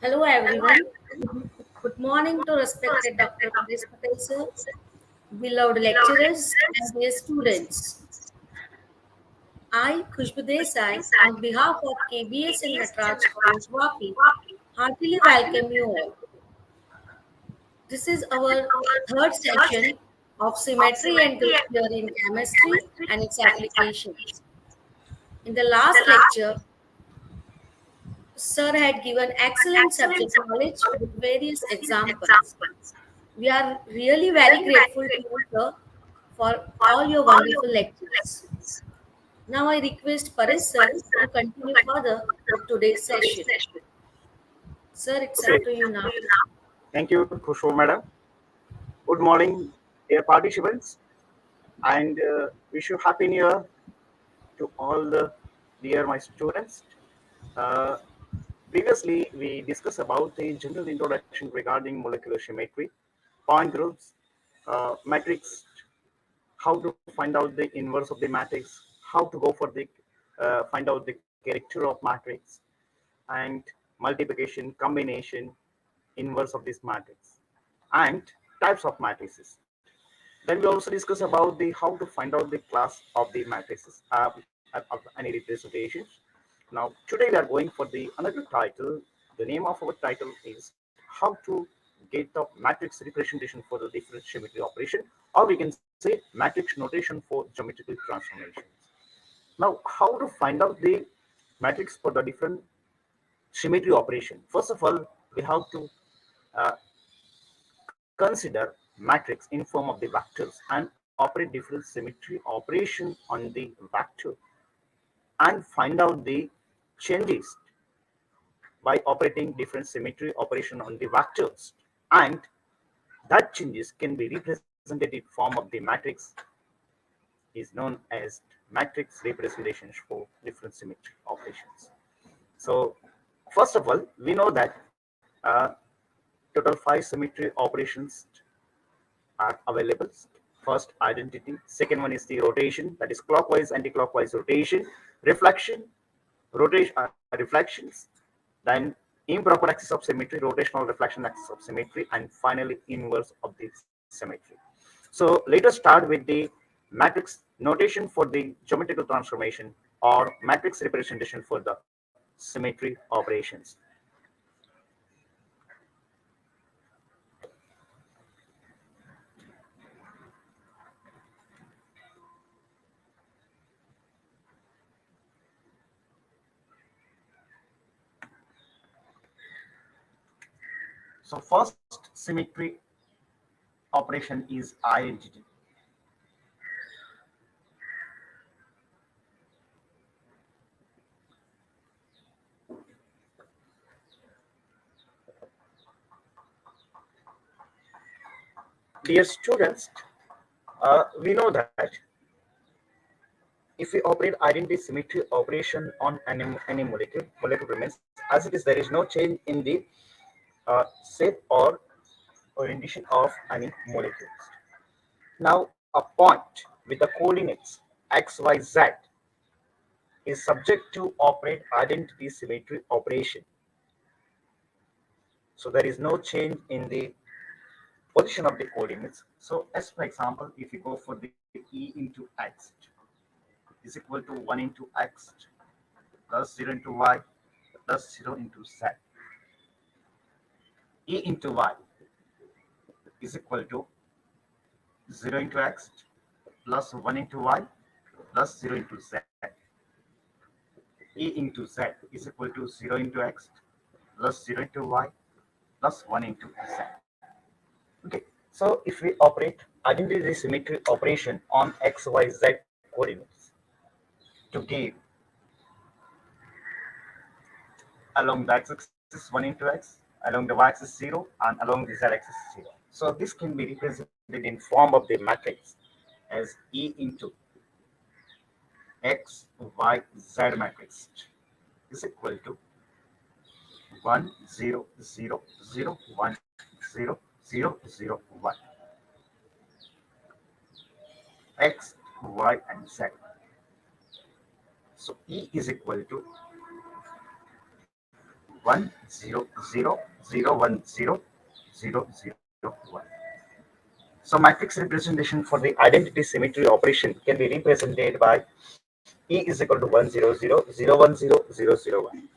Hello everyone. Good morning to respected Dr. Paresh Patel sir, beloved lecturers and dear students. I, Khushbu Desai, on behalf of KBS and NATARAJ College Vapi, heartily welcome you all. This is our third session of Symmetry and Group Theory in Chemistry and its applications. In the last lecture, Sir had given excellent subject knowledge with various examples. We are really very grateful to you, sir, for all your wonderful lectures. Now I request Paresh sir to continue further with today's session. Sir, it's up Okay, to you now. thank you, Khushbu madam. Good morning, dear participants, and wish you happy new year to all the dear my students. Uh, Previously, we discussed about the general introduction regarding molecular symmetry, point groups, matrix, how to find out the inverse of the matrix, how to go for the find out the character of matrix, and multiplication, combination, inverse of this matrix, and types of matrices. Then we also discuss about the how to find out the class of the matrices of any representations. Now today we are going for the another title. The name of our title is how to get the matrix representation for the different symmetry operation, or we can say matrix notation for geometrical transformations. Now how to find out the matrix for the different symmetry operation? First of all, we have to uh, consider matrix in form of the vectors and operate different symmetry operation on the vector and find out the changes by operating different symmetry operation on the vectors, and that changes can be represented in form of the matrix is known as matrix representations for different symmetry operations. So first of all, we know that total 5 symmetry operations are available. First, identity. Second one is the rotation, that is clockwise, anti-clockwise rotation, reflection, reflections, then improper axis of symmetry, rotational reflection axis of symmetry, and finally inverse of the symmetry. So let us start with the matrix notation for the geometrical transformation or matrix representation for the symmetry operations. So first symmetry operation is identity. Dear students, we know that if we operate identity symmetry operation on any molecule remains as it is, there is no change in the shape or orientation of any molecules. Now, a point with the coordinates x, y, z is subject to operate identity symmetry operation. So there is no change in the position of the coordinates. So as for example, if you go for the e into x is equal to 1 into x plus 0 into y plus 0 into z. E into y is equal to 0 into x plus 1 into y plus 0 into z. E into z is equal to 0 into x plus 0 into y plus 1 into z. Okay, so if we operate identity symmetry operation on x, y, z coordinates to give along the x-axis 1 into x, along the y-axis 0, and along the z-axis 0. So this can be represented in form of the matrix as E into x, y, z matrix is equal to 1, 0, 0, 0, 1, 0, 0, 0, 1. X, y, and z. So E is equal to 100 010 So matrix representation for the identity symmetry operation can be represented by E is equal to 100 010 001.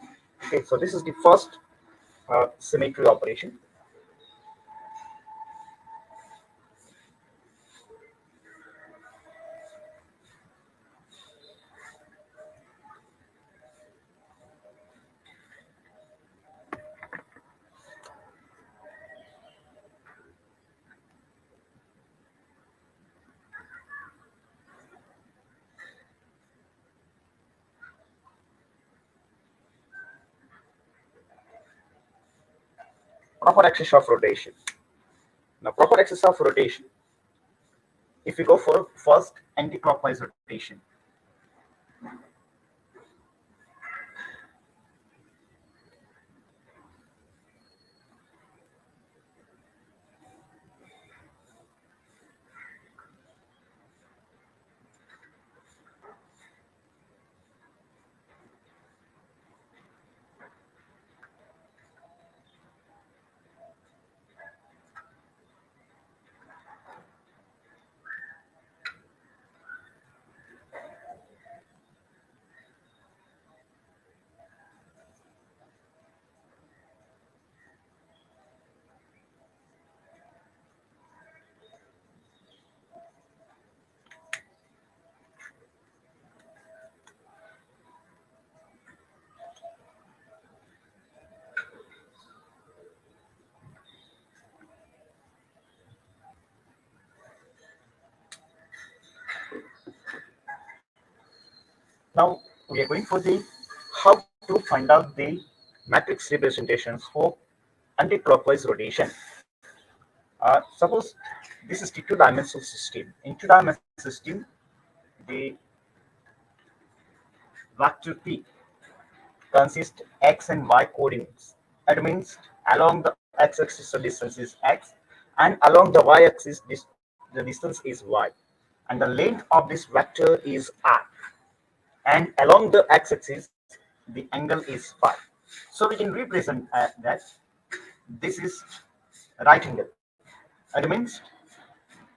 Okay, so this is the first symmetry operation. Proper axis of rotation. Now, proper axis of rotation. If we go for first anti-clockwise rotation, now we are going for the how to find out the matrix representations for anti-clockwise rotation. Suppose this is the two-dimensional system. In two-dimensional system, the vector P consists x and y coordinates. That means along the x-axis the distance is x, and along the y-axis the distance is y, and the length of this vector is r, and along the x-axis the angle is phi. So we can represent that this is right angle. That means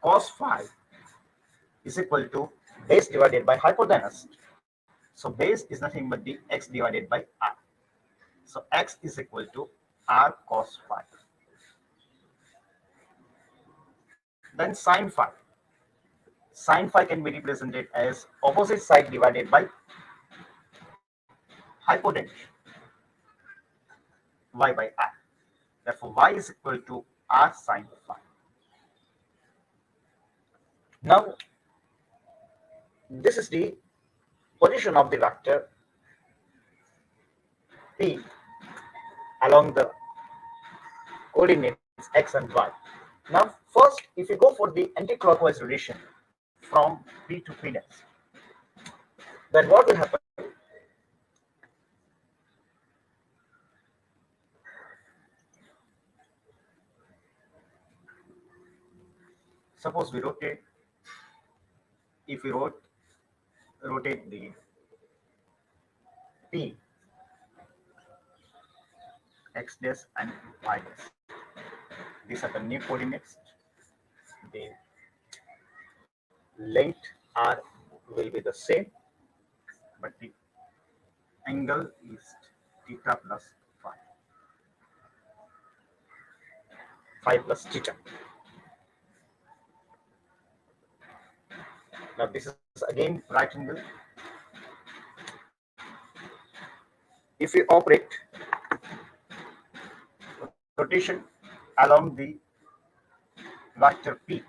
cos phi is equal to base divided by hypotenuse. So base is nothing but the x divided by r. So x is equal to r cos phi. Then sin phi. Sin phi can be represented as opposite side divided by hypotenuse, y by r. Therefore, y is equal to r sin phi. Now, this is the position of the vector P along the coordinates x and y. Now, first, if you go for the anti-clockwise rotation from P to P dash, then what will happen? Suppose we rotate, if we rotate the P, x dash and y dash. These are the new coordinates. The length r will be the same, but the angle is theta plus phi, phi plus theta. Now this is again right angle. If we operate rotation along the vector P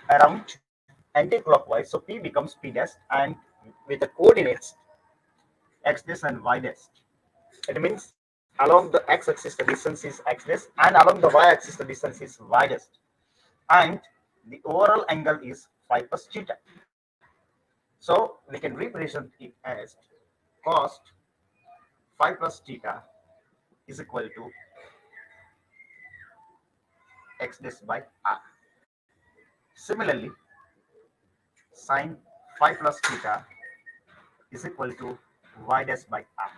around anti-clockwise, so P becomes P dash, and with the coordinates x dash and y dash. It means along the x-axis the distance is x dash, and along the y-axis the distance is y dash, and the overall angle is phi plus theta. So we can represent it as cos phi plus theta is equal to x dash by r. Similarly, sin phi plus theta is equal to y dash by r.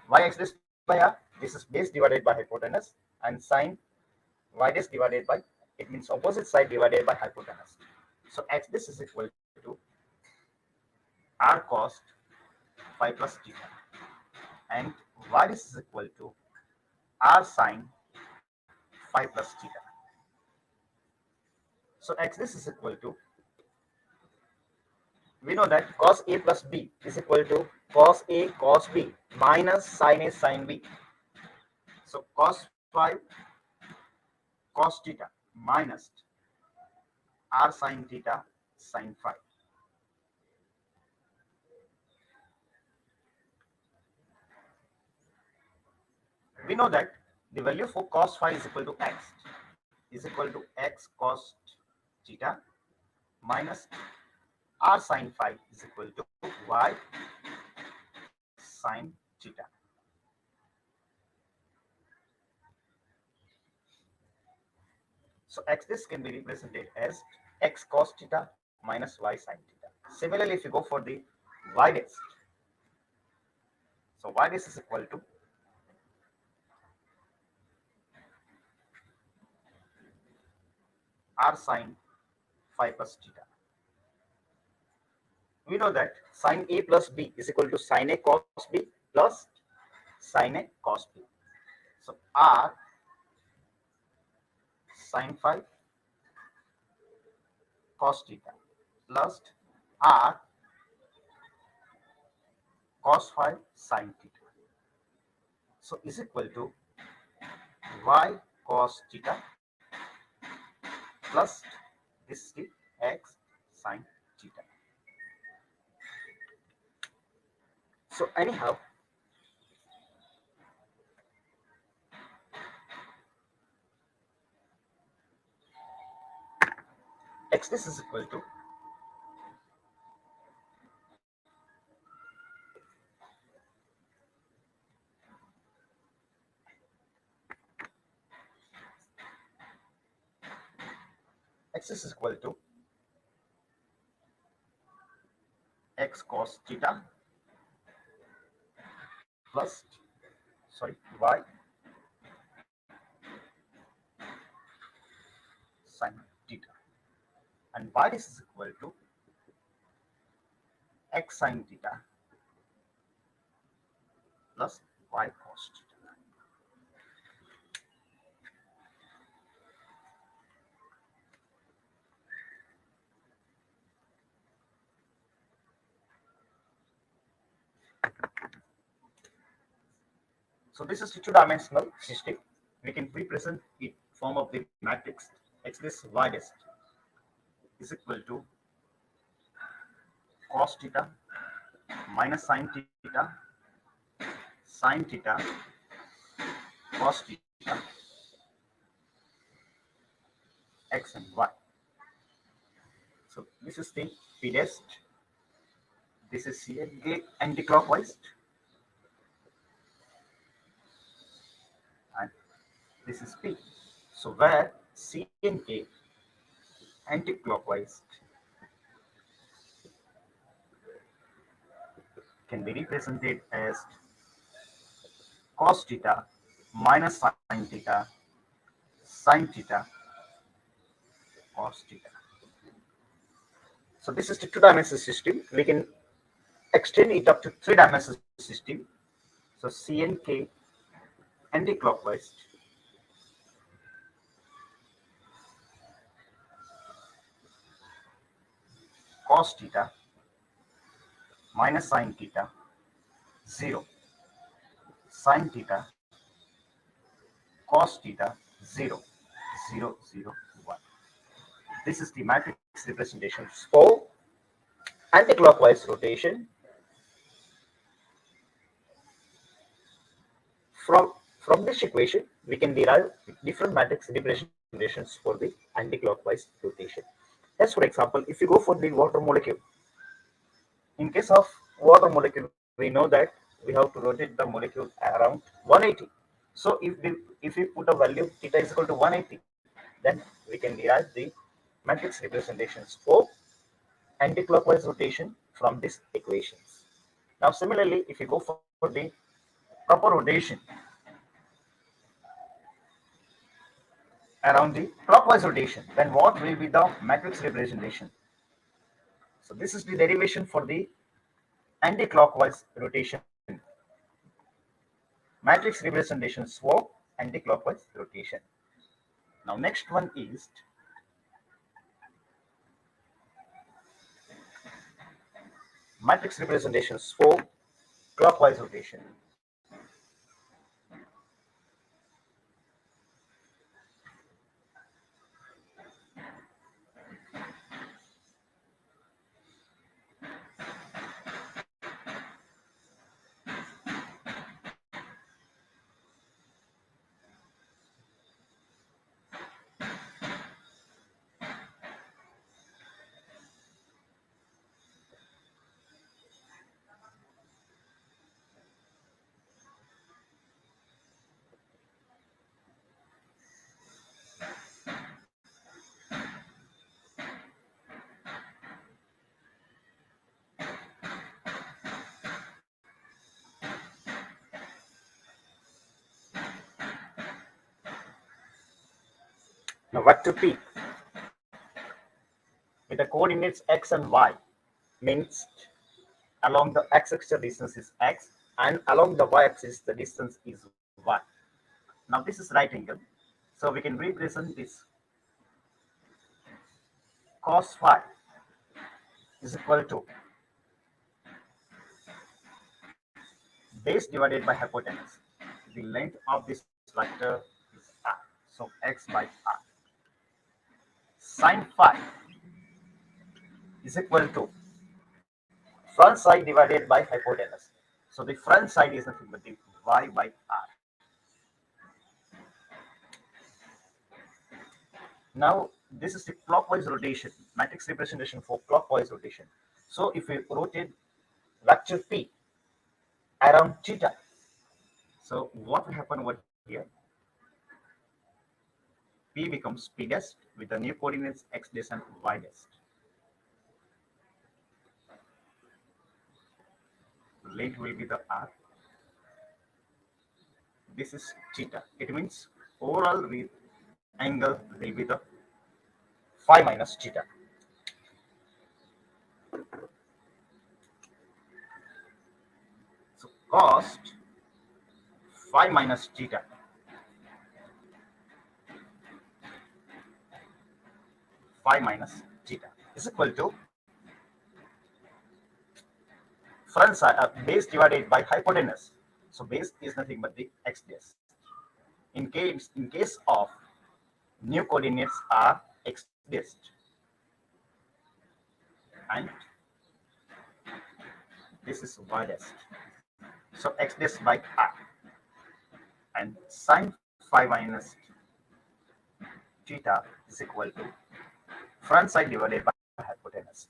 y x dash by r, this is base divided by hypotenuse, and sine y dash divided by, it means opposite side divided by hypotenuse. So x this is equal to r cos phi plus theta, and y this is equal to r sine phi plus theta. So x this is equal to, we know that cos a plus b is equal to cos a cos b minus sin a sin b. So cos phi cos theta minus r sin theta sin phi. We know that the value for cos phi is equal to x is equal to x cos theta minus r sin phi is equal to y sin theta. So x this can be represented as x cos theta minus y sin theta. Similarly, if you go for the y dash, so y dash is equal to r sin phi plus theta. We know that sin a plus b is equal to sin a cos b plus sin a cos b. So r sin phi cos theta plus r cos phi sin theta. So is equal to y cos theta plus this is the x sin theta. So anyhow, x this is equal to x is equal to x cos theta plus y sin theta, and y this is equal to x sin theta plus y cos theta. So this is a two-dimensional system. We can represent it form of the matrix x this y this is equal to cos theta minus sin theta sin theta cos theta x and y. So this is the p dash, this is CNK anti-clockwise, and this is P. So where CNK anti-clockwise can be represented as cos theta minus sin theta sin theta cos theta. So this is the two-dimensional system. We can extend it up to three-dimensional system. So CNK anti-clockwise cos theta minus sin theta 0 sin theta cos theta 0 0 0 1. This is the matrix representation for anti-clockwise rotation. From this equation, we can derive different matrix representations for the anti-clockwise rotation. As for example, if you go for the water molecule, in case of water molecule, we know that we have to rotate the molecule around 180. So if we put a value theta is equal to 180, then we can derive the matrix representations for anti-clockwise rotation from these equations. Now similarly, if you go for the proper rotation around the clockwise rotation, then what will be the matrix representation? So this is the derivation for the anti-clockwise rotation. Matrix representation for anti-clockwise rotation. Now next one is matrix representations for clockwise rotation. Now vector P with the coordinates x and y means along the x-axis the distance is x and along the y-axis the distance is y. Now this is right angle, so we can represent this cos phi is equal to base divided by hypotenuse. The length of this vector is r, so x by r. Sin phi is equal to front side divided by hypotenuse. So the front side is nothing but the y by r. Now this is the clockwise rotation, matrix representation for clockwise rotation. So if we rotate vector P around theta, so what will happen over here? P becomes P dash with the new coordinates x dash and y dash. Length will be the r. This is theta. It means overall angle will be the phi minus theta. So cos phi minus theta is equal to front side base divided by hypotenuse. So base is nothing but the x dash. In case of new coordinates are x dash and this is y dash. So x dash by r and sin phi minus theta is equal to front side divided by hypotenuse.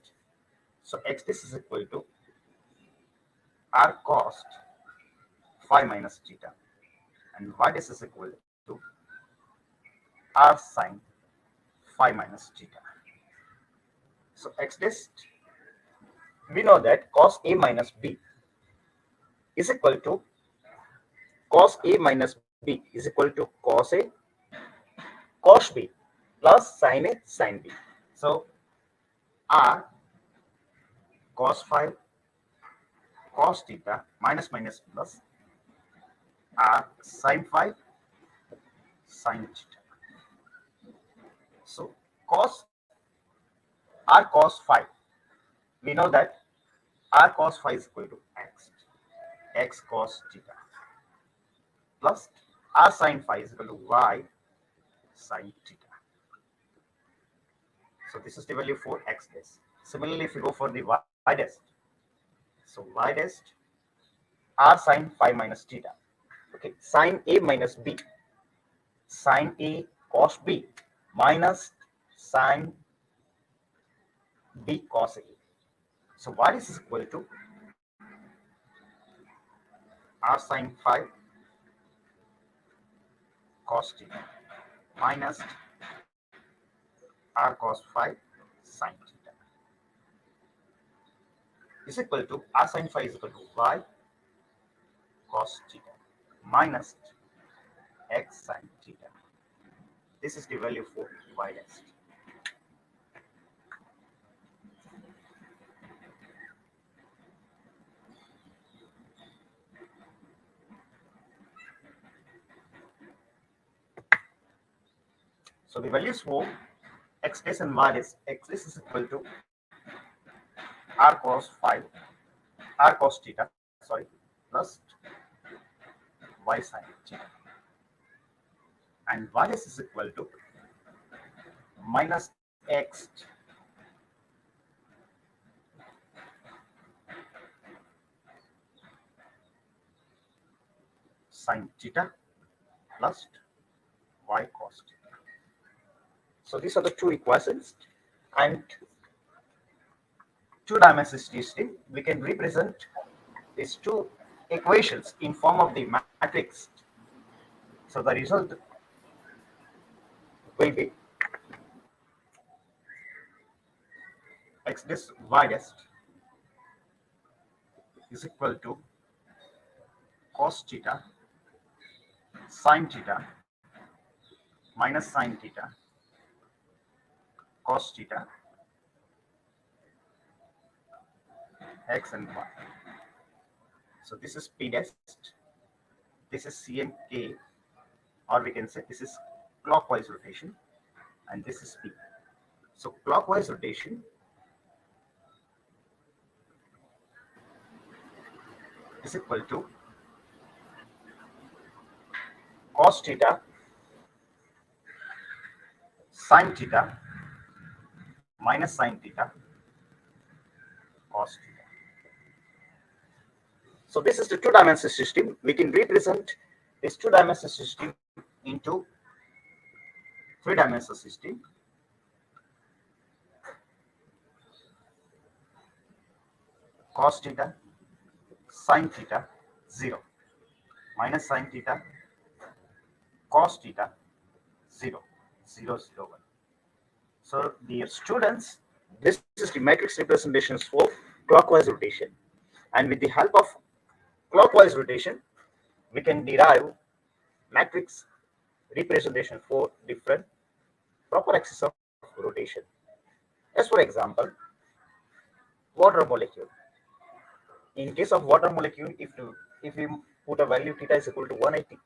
So x dash is equal to r cos phi minus theta and y dash is equal to r sin phi minus theta. So x dash, we know that cos a minus b is equal to cos a minus b is equal to cos a cos b plus sin a sin b. So r cos phi cos theta minus minus plus r sin phi sin theta. So cos r cos phi, we know that r cos phi is equal to x cos theta plus r sin phi is equal to y sin theta. So this is the value for x dash. Similarly, if you go for the y dash, so y dash r sin phi minus theta. Okay, sin a minus b, sin a cos b minus sin b cos a. So what is equal to r sin phi cos theta minus r cos phi sin theta is equal to r sin phi is equal to y cos theta. minus x sine theta. This is the value for y dash. So the values for x dash and y dash, x dash is equal to r cos phi, r cos theta, sorry, plus y sine theta. And y dash is equal to minus x sine theta plus y cos theta. So these are the two equations, and two-dimensional system, we can represent these two equations in form of the matrix. So the result will be x dash y dash is equal to cos theta sine theta minus sine theta cos theta x and y. So this is p dash, this is c and k, or we can say this is clockwise rotation, and this is p. So clockwise rotation is equal to cos theta sine theta minus sine theta cos theta. So this is the two-dimensional system. We can represent this two-dimensional system into three-dimensional system. Cos theta sine theta 0 minus sine theta cos theta 0 0 0 1. So dear students, this is the matrix representations for clockwise rotation, and with the help of clockwise rotation we can derive matrix representation for different proper axis of rotation. As for example, water molecule. In case of water molecule, if you put a value theta is equal to 180,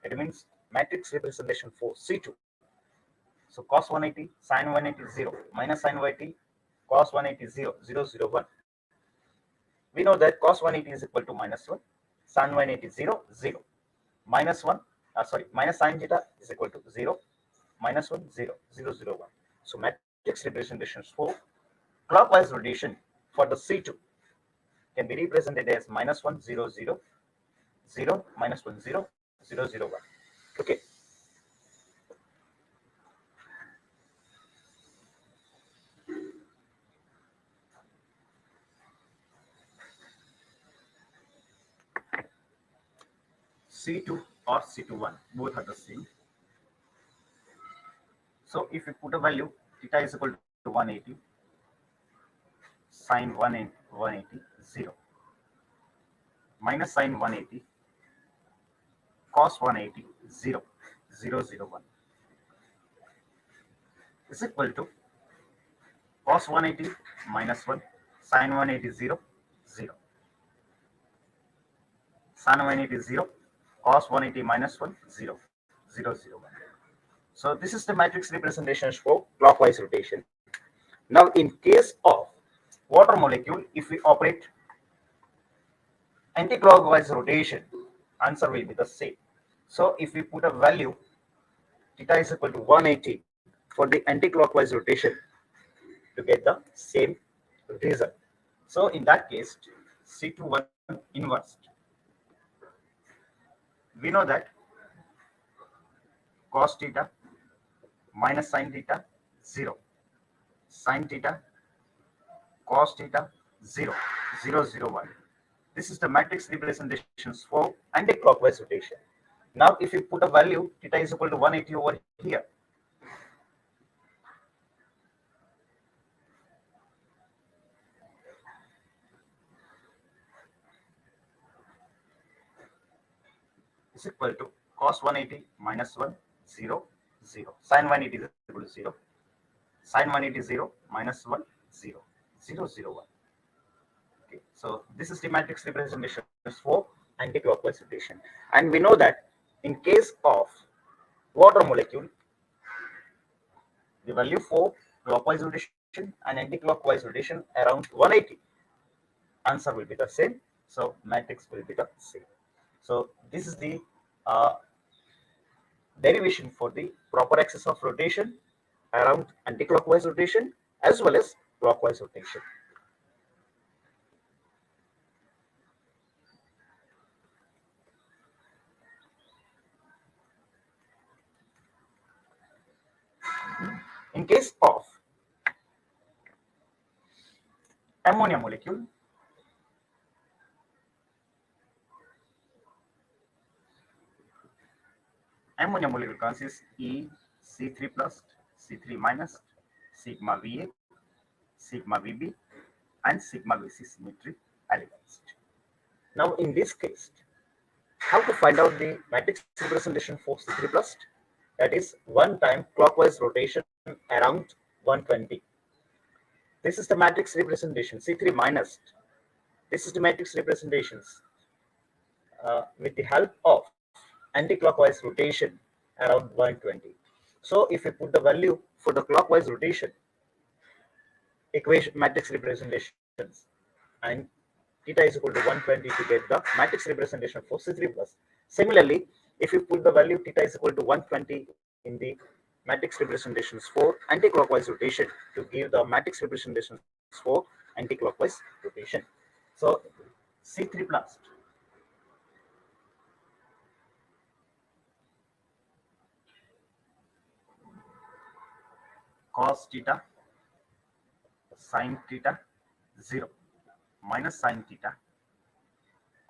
it means matrix representation for C2. So cos 180 sin 180 0 minus sin 180 cos 180 0 0 0 1. We know that cos 180 is equal to minus 1, sin 180 0 0 minus 1, minus sin theta is equal to 0 minus 1 0 0 0 1. So matrix representations for clockwise rotation for the C2 can be represented as minus 1 0 0 0 minus 1 0 0 0 1. Okay. C2 or C21 both are the same. So if you put a value theta is equal to 180 sin 180 0 minus sin 180 cos 180 0 0 0 1 is equal to cos 180 minus 1 sin 180 0 0 sin 180 0 cos 180 minus 1 0 0 0 1. So this is the matrix representation for clockwise rotation. Now in case of water molecule, if we operate anti-clockwise rotation, answer will be the same. So if we put a value theta is equal to 180 for the anti-clockwise rotation to get the same result. So in that case, C21 inverse, we know that cos theta minus sin theta 0 sin theta cos theta 0 0 0 1. This is the matrix representations for anti-clockwise rotation. Now if you put a value theta is equal to 180 over here, is equal to cos 180 minus 1, 0, 0. Sin 180 is equal to 0. Sin 180 0 minus 1, 0, 0, 0, 1. Okay, so this is the matrix representation for anti-clockwise rotation. And we know that in case of water molecule, the value for clockwise rotation and anti-clockwise rotation around 180. Answer will be the same. So matrix will be the same. So this is the derivation for the proper axis of rotation around anti-clockwise rotation as well as clockwise rotation. In case of ammonia molecule, consists EC3 plus, C3 minus, sigma VA, sigma VB, and sigma VC symmetry elements. Now, in this case, how to find out the matrix representation for C3 plus? That is one time clockwise rotation around 120. This is the matrix representation. C3 minus. This is the matrix representations with the help of anti-clockwise rotation around 120. So if we put the value for the clockwise rotation equation matrix representations and theta is equal to 120 to get the matrix representation for C3 plus. Similarly, if you put the value theta is equal to 120 in the matrix representations for anti-clockwise rotation to give the matrix representations for anti-clockwise rotation. So C3 plus cos theta sin theta 0 minus sin theta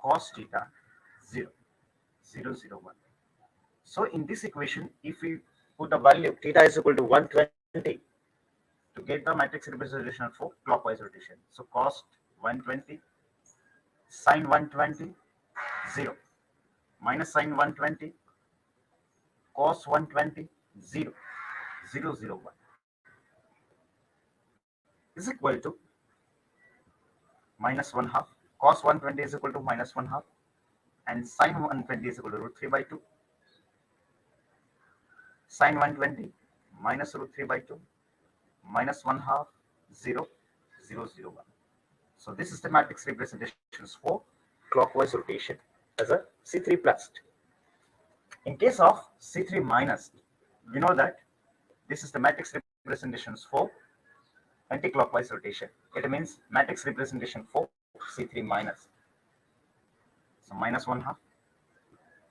cos theta 0, 0, 0, 1. So in this equation, if we put the value theta is equal to 120 to get the matrix representation for clockwise rotation. So cos 120 sin 120 0 minus sin 120 cos 120 0, 0, 0, 1 is equal to minus 1 half. Cos 120 is equal to minus 1 half and sin 120 is equal to root 3 by 2. Sin 120 minus root 3 by 2 minus 1 half 0, 0, 0, 1. So this is the matrix representations for clockwise rotation as a C3 plus. In case of C3 minus, we know that this is the matrix representations for anti-clockwise rotation. It means matrix representation for C3 minus. So minus 1 half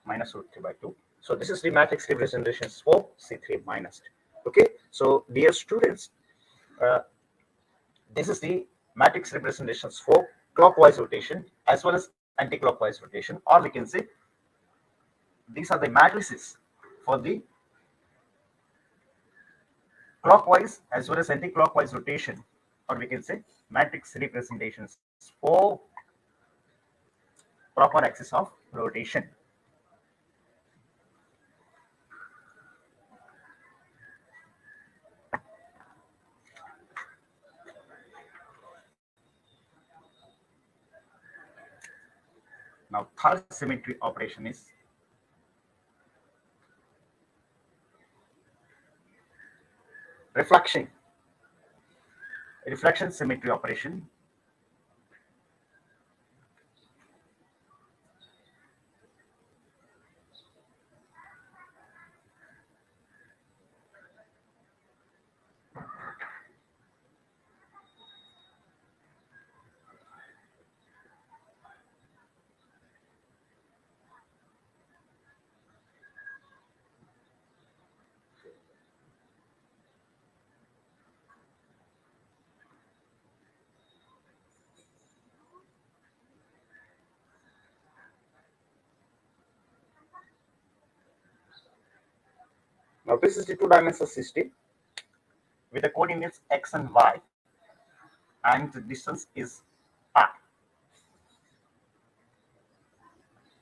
minus root 3 by 2. So this is the matrix representations for C3 minus. Okay. So dear students, this is the matrix representations for clockwise rotation as well as anti-clockwise rotation, or we can say these are the matrices for the clockwise as well as anti-clockwise rotation, or we can say matrix representations for proper axis of rotation. Now, third symmetry operation is reflection symmetry operation. Now, this is the two-dimensional system with the coordinates x and y, and the distance is r.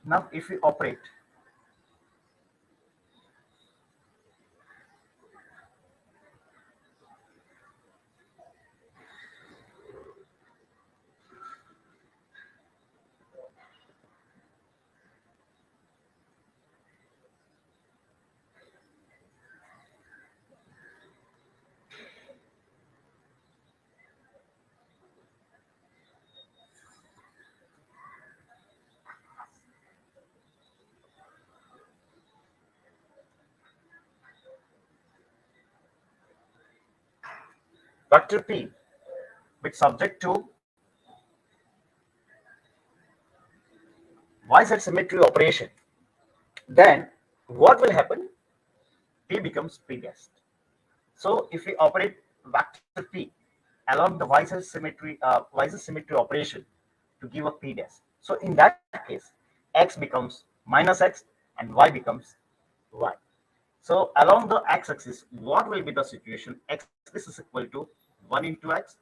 Now, if we operate vector P which subject to y-z symmetry operation, then what will happen? P becomes P dash. So if we operate vector P along the y-z symmetry operation to give a P dash, so in that case, x becomes minus x and y becomes y. So along the x-axis, what will be the situation? X is equal to 1 into x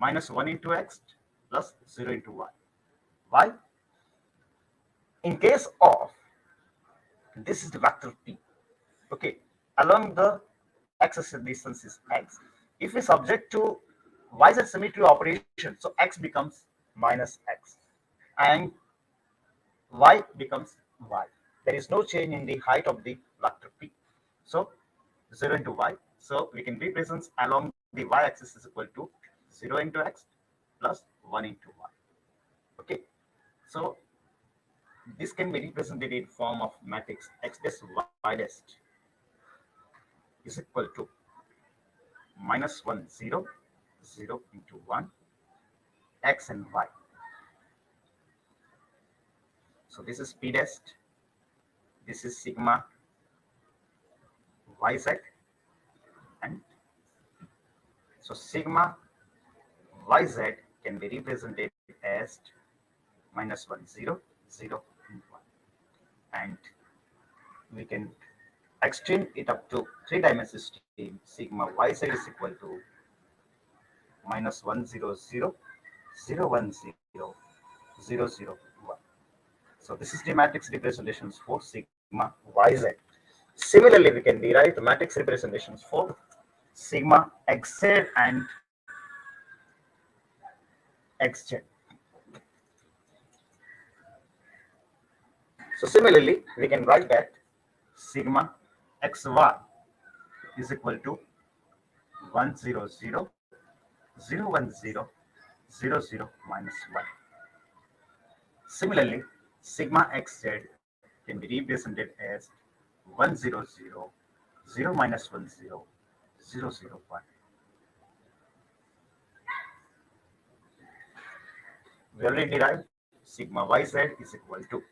minus 1 into x plus 0 into y. Why? In case of this is the vector P, okay, along the x-axis distance is x. If we subject to y-z symmetry operation, so x becomes minus x and y becomes y. There is no change in the height of the vector P. So 0 into y. So we can represent along the y-axis is equal to 0 into x plus 1 into y. Okay. So this can be represented in form of matrix x dash y dash is equal to minus 1 0 0 into 1 x and y. So this is p dash, this is sigma yz, and so sigma yz can be represented as minus 1 0 0 and 1, and we can extend it up to 3-dimensional system. Sigma yz is equal to minus 1 0 0 0 1 0 0 0 1. So this is the matrix representations for sigma yz. Similarly, we can derive the matrix representations for sigma xz and xz. So similarly, we can write that sigma xy is equal to 1 0 0 0 1 0 0 0 minus 1. Similarly, sigma xz can be represented as 1 0 0 0 minus 1 0 0 0 1. We already derived sigma yz is equal to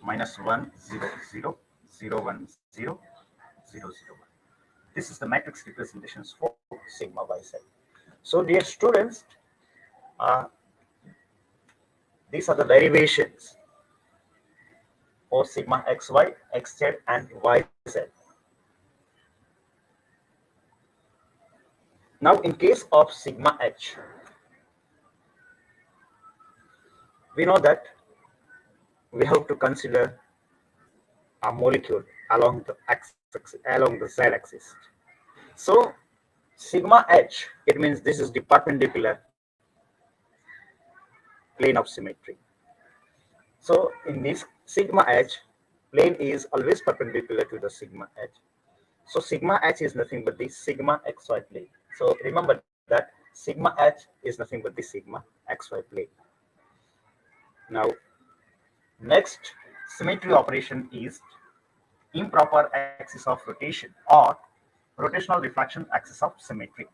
minus 1 0 0 0 1 0 0 0 1. This is the matrix representations for sigma yz. So dear students, these are the derivations for sigma xy, xz and yz. Now in case of sigma h, we know that we have to consider a molecule along the z-axis. So sigma h, it means this is the perpendicular plane of symmetry. So in this sigma h, plane is always perpendicular to the sigma h. So sigma h is nothing but the sigma xy plane. So remember that sigma h is nothing but the sigma xy plane. Now next symmetry operation is improper axis of rotation or rotational reflection axis of symmetry.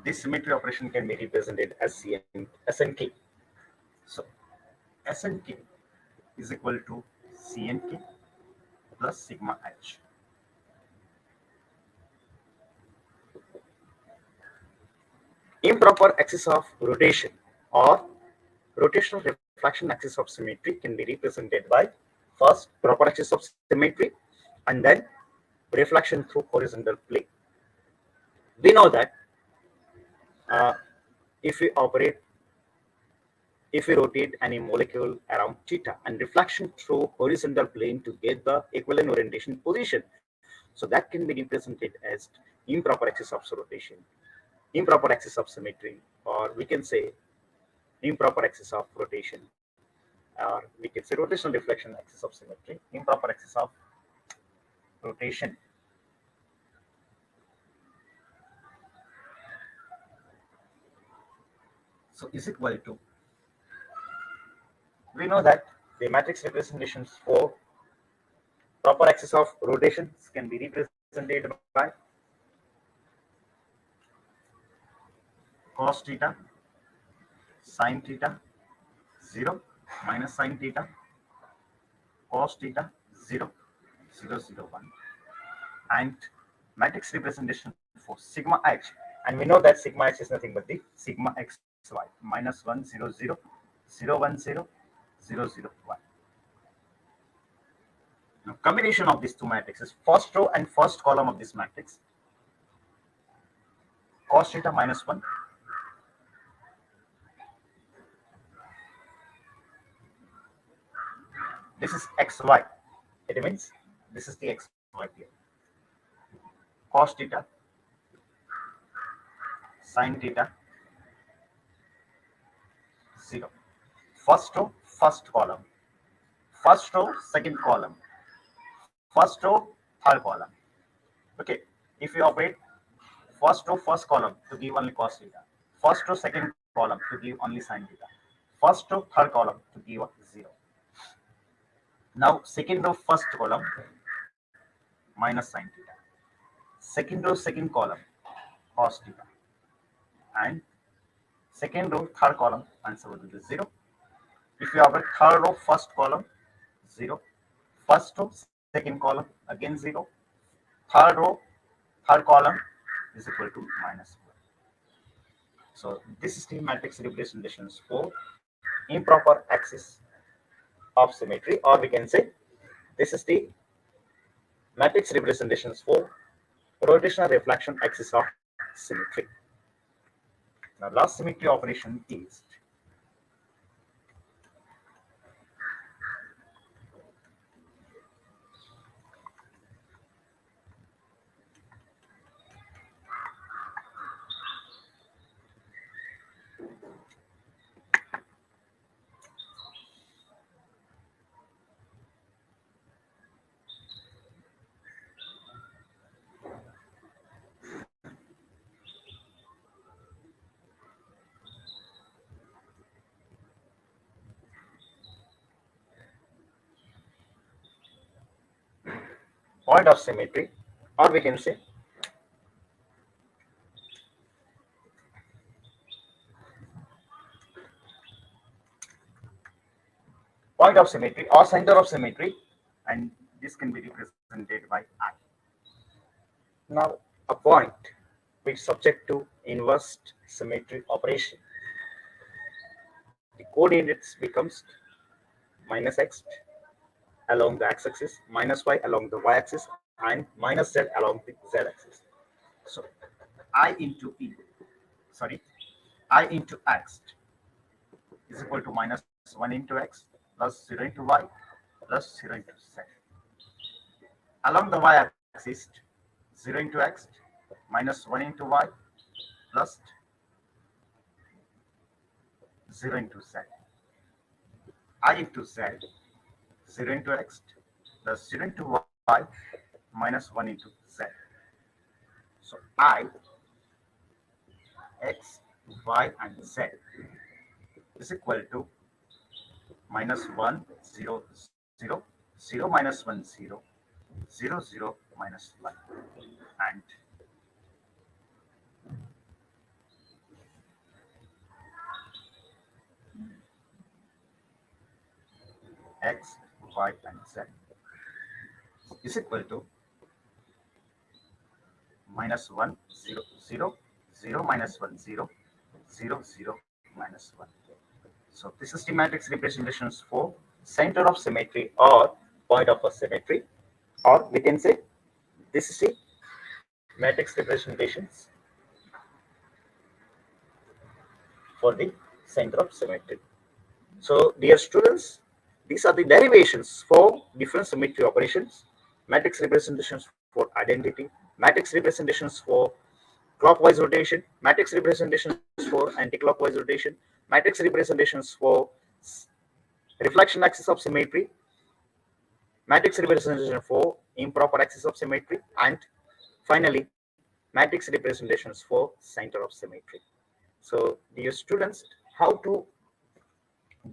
This symmetry operation can be represented as SNK. So SNK is equal to CNK plus sigma h. Improper axis of rotation or rotational reflection axis of symmetry can be represented by first proper axis of symmetry and then reflection through horizontal plane. We know that if we rotate any molecule around theta and reflection through horizontal plane to get the equivalent orientation position. So that can be represented as improper axis of rotation, improper axis of symmetry, or we can say improper axis of rotation, or we can say rotational reflection axis of symmetry, improper axis of rotation. So is equal to, we know that the matrix representations for proper axis of rotations can be represented by cos theta, sin theta, 0, minus sin theta, cos theta, 0, 0, 0, 1, and matrix representation for sigma h. And we know that sigma h is nothing but the sigma xy, minus 1, 0, 0, 0, 1, 0, 0, 0, 1. Now, combination of these two matrices, first row and first column of this matrix, cos theta minus 1, this is xy. It means this is the xy here. Cos theta, sin theta, 0. First row, first column. First row, second column. First row, third column. Okay, if you operate first row, first column to give only cos theta, first row, second column to give only sin theta, first row, third column to give 0. Now, second row, first column, minus sin theta. Second row, second column, cos theta. And second row, third column, answer will be 0. If you operate third row, first column, 0. First row, second column, again 0. Third row, third column is equal to minus 1. So this is the matrix representations for improper axis of symmetry, or we can say this is the matrix representations for rotational reflection axis of symmetry. Now last symmetry operation is point of symmetry, or we can say point of symmetry or center of symmetry, and this can be represented by I. Now a point which is subject to inverse symmetry operation, the coordinates becomes minus x along the x-axis, minus y along the y-axis, and minus z along the z-axis. So I into x is equal to minus 1 into x plus 0 into y plus 0 into z. Along the y-axis, 0 into x minus 1 into y plus 0 into z. I into z, 0 into x plus 0 into y minus 1 into z. So I, x, y, and z is equal to minus 1, 0, 0, 0 minus 1, 0, 0, 0 minus 1, and x, y, and z is equal to minus 1, 0, 0, 0 minus 1, 0, 0, 0 minus 1. So this is the matrix representations for center of symmetry or point of a symmetry, or we can say this is the matrix representations for the center of symmetry. So, dear students, these are the derivations for different symmetry operations, matrix representations for identity, matrix representations for clockwise rotation, matrix representations for anti-clockwise rotation, matrix representations for reflection axis of symmetry, matrix representation for improper axis of symmetry, and finally, matrix representations for center of symmetry. So, dear students, how to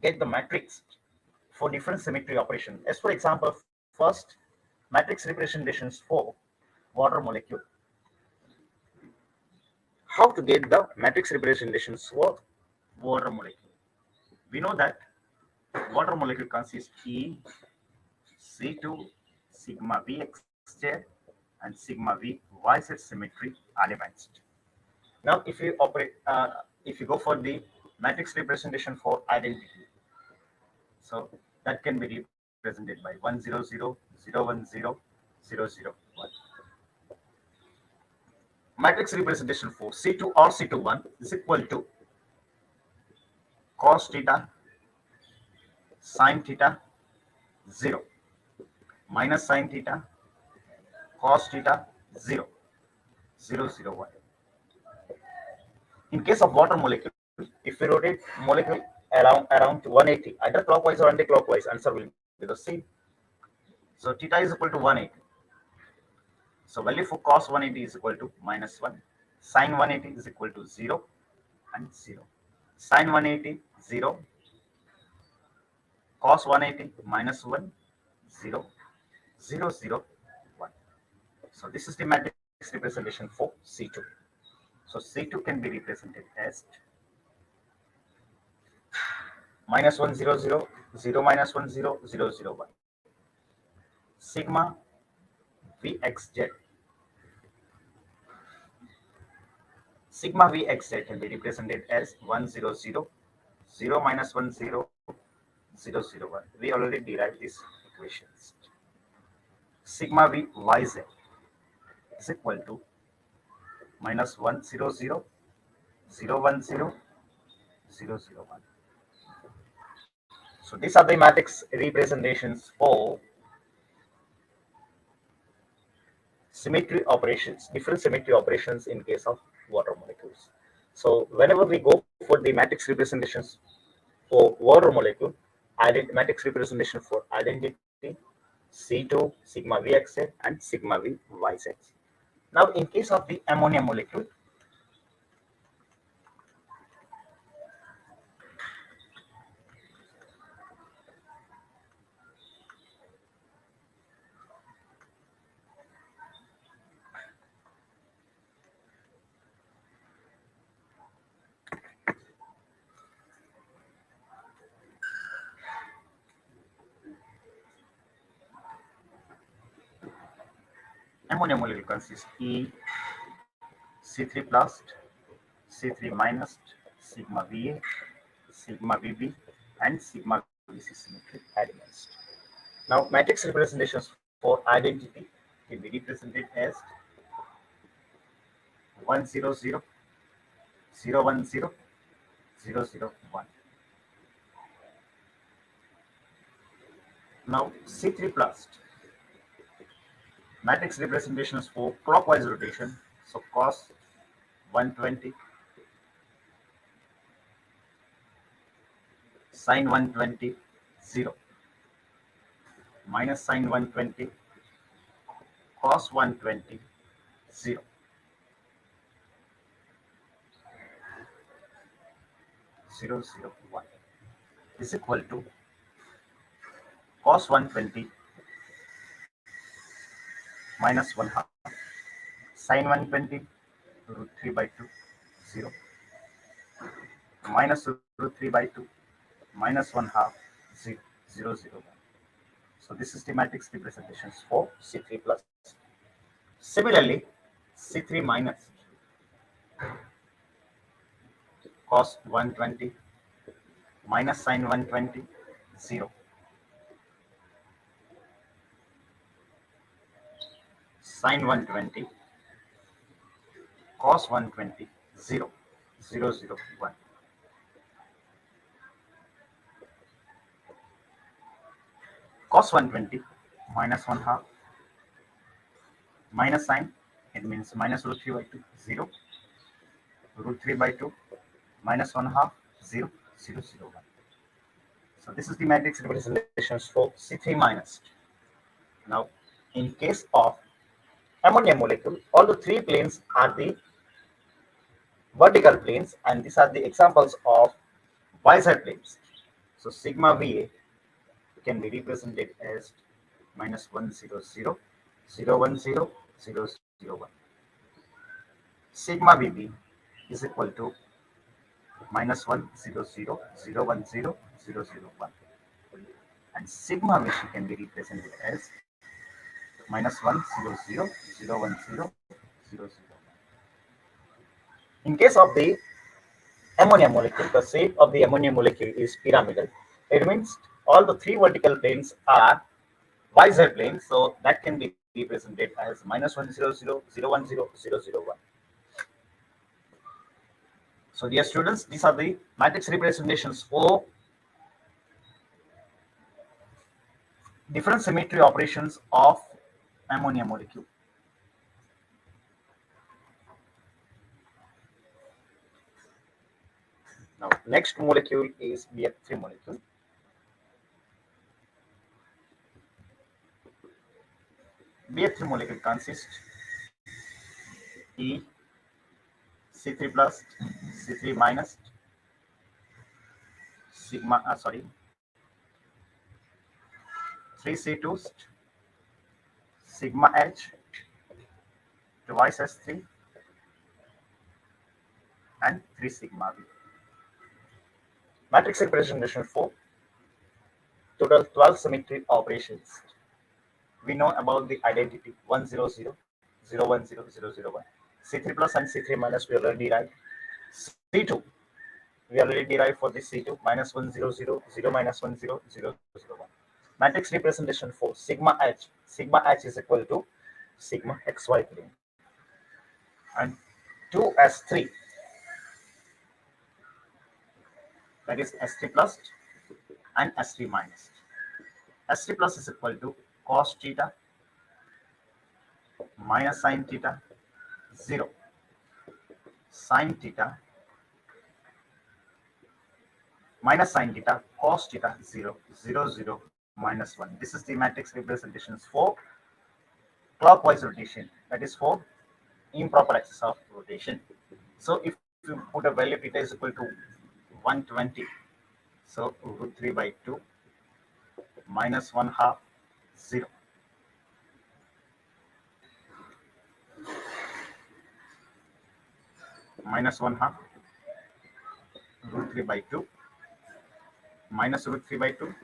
get the matrix for different symmetry operations. As for example, first, matrix representations for water molecule. How to get the matrix representations for water molecule? We know that water molecule consists E, C2, sigma Vxj, and sigma Vy symmetry are advanced. Now, if you go for the matrix representation for identity, so that can be represented by 100, 010, 001. Matrix representation for C2 or C21 is equal to cos theta sin theta 0 minus sin theta cos theta 0 001. In case of water molecule, if we rotate molecule around 180, either clockwise or anti-clockwise, answer will be the same. So theta is equal to 180. So value for cos 180 is equal to minus 1. Sin 180 is equal to 0 and 0. Sin 180, 0. Cos 180, minus 1, 0, 0, 0, 1. So this is the matrix representation for C2. So C2 can be represented as minus 1, 0, 0, 0, minus 1, 0, 0, 0, 1. Sigma Vxj. Sigma Vxj can be represented as 1, 0, 0, 0, minus 1, 0, 0, 0, 1. We already derived these equations. Sigma Vyz is equal to minus 1, 0, 0, 0, 1, 0, 0, 0, 1. So these are the matrix representations for symmetry operations, different symmetry operations in case of water molecules. So whenever we go for the matrix representations for water molecule, matrix representation for identity, C2, sigma Vx and sigma Vyz. Now in case of the ammonia molecule, ammonia molecule consists E, C3 plus, C3 minus, sigma Va, sigma Vb, and sigma Vc symmetry elements. Now, matrix representations for identity can be represented as 100, 010, 001. Now, C3 plus matrix representations for clockwise rotation. So, cos 120, sin 120, 0, minus sin 120, cos 120, 0. 0, 0, 1 is equal to cos 120 minus 1 half sin 120 root 3 by 2, 0, minus root 3 by 2 minus 1 half 0, 0, 0, 1. So this is the matrix representations for C3 plus. Similarly, C3 minus cos 120 minus sin 120, 0. Sin 120, cos 120, 0, 0, 0, 1. cos 120 minus 1 half minus sign, it means minus root 3 by 2, 0, root 3 by 2 minus 1 half, 0, 0, 0, 1. So this is the matrix representations for C3 minus. Now, in case of ammonia molecule, all the three planes are the vertical planes, and these are the examples of y-z planes. So sigma VA can be represented as minus 1, 0, 0, 0, 1, 0, 0, 0, 1. Sigma VB is equal to minus 1, 0, 0, 0, 1, 0, 0, 0, 1. And sigma VC can be represented as minus 1, 0, 0, 0, 1, 0, 0, 0. In case of the ammonia molecule, the shape of the ammonia molecule is pyramidal. It means all the three vertical planes are y-z planes, so that can be represented as minus 1, 0, 0, 0, 1, 0, 0, 0, 1. So dear students, these are the matrix representations for different symmetry operations of ammonia molecule. Now, next molecule is BF3 molecule. BF3 molecule consists E, C3 plus, C3 minus, sigma, 3C2, sigma H, twice S3, and 3 sigma V. Matrix representation for total 12 symmetry operations. We know about the identity 1, 0, 0, 0, 1, 0, 0, 0, 1. C3 plus and C3 minus we already derived. C2 we already derived for the C2 minus 1, 0, 0, 0, minus 1, 0, 0, 0, 1. Matrix representation for sigma H. Sigma H is equal to sigma XY plane. And 2S3, that is S3 plus and S3 minus. S3 plus is equal to cos theta minus sin theta 0, sin theta minus sin theta cos theta 0, 0, 0, minus 1. This is the matrix representations for clockwise rotation, that is for improper axis of rotation. So if you put a value theta is equal to 120, so root 3 by 2 minus 1 half 0. Minus 1 half root 3 by 2 minus root 3 by 2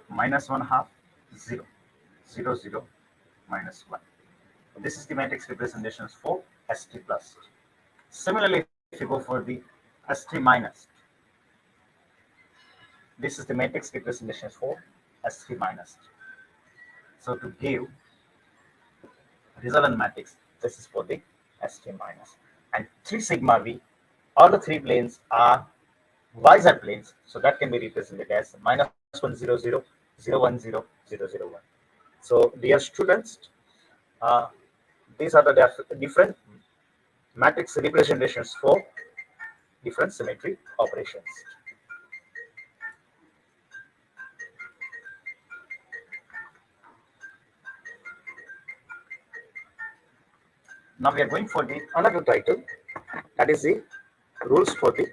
minus 1 half 0, 0, 0, minus 1. This is the matrix representations for S3 plus. Similarly, if you go for the S3 minus, this is the matrix representations for S3 minus. So to give resultant matrix, this is for the S3 minus. And 3 sigma V, all the three planes are y-z planes, so that can be represented as minus 1, 0, 0, 0, 1, 0, 0, 0, 1. So dear students, these are the different matrix representations for different symmetry operations. Now we are going for the another title, that is the rules for the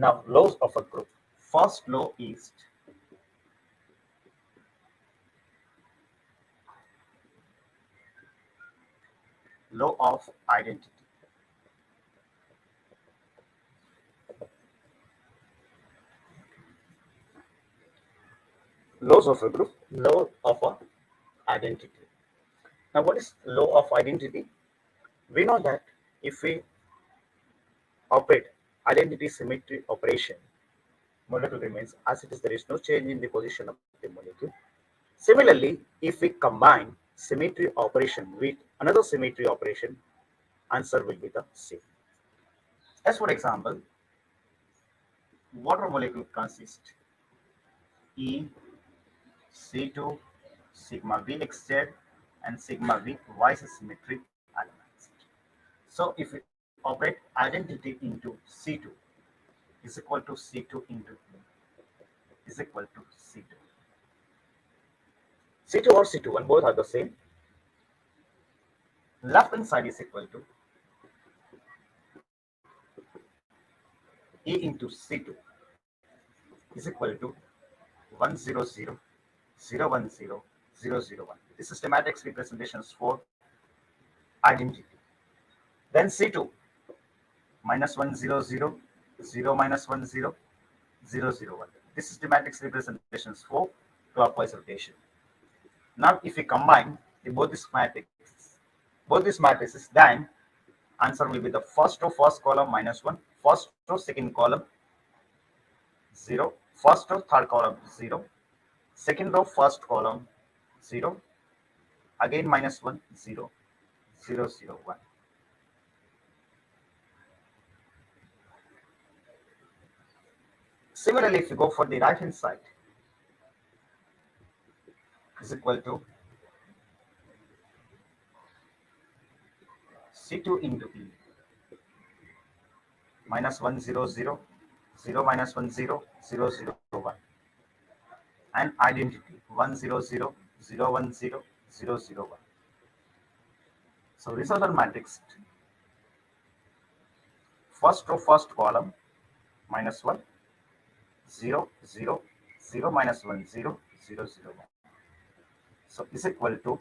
now laws of a group. First law is law of identity. laws of a group, law of a identity. Now, what is law of identity? We know that if we operate identity symmetry operation, molecule remains as it is. There is no change in the position of the molecule. Similarly, if we combine symmetry operation with another symmetry operation, answer will be the same. As for example, water molecule consists E C2 sigma Vxz and sigma V vice symmetry elements. So if we operate identity into C2 is equal to C2 into E is equal to C2. C2 or C2 and both are the same. Left hand side is equal to E into C2 is equal to 100,010,001. This is schematics representations for identity. Then C2 minus 100,0 minus 10,001. This is schematics representations for clockwise rotation. Now, if we combine both these matrices, then answer will be the first row first column minus 1, first row second column 0, first row third column 0, second row first column 0, again minus 1, 0, 0, 0, 1. Similarly, if you go for the right hand side, is equal to C2 into E minus 100, 0 minus 10, 0, 0, 1. And identity 100, 010, 0, 1. So resultant matrix first row first column minus 1, 0, 0, 0 minus 1, 0, 0, 0, 1. So is equal to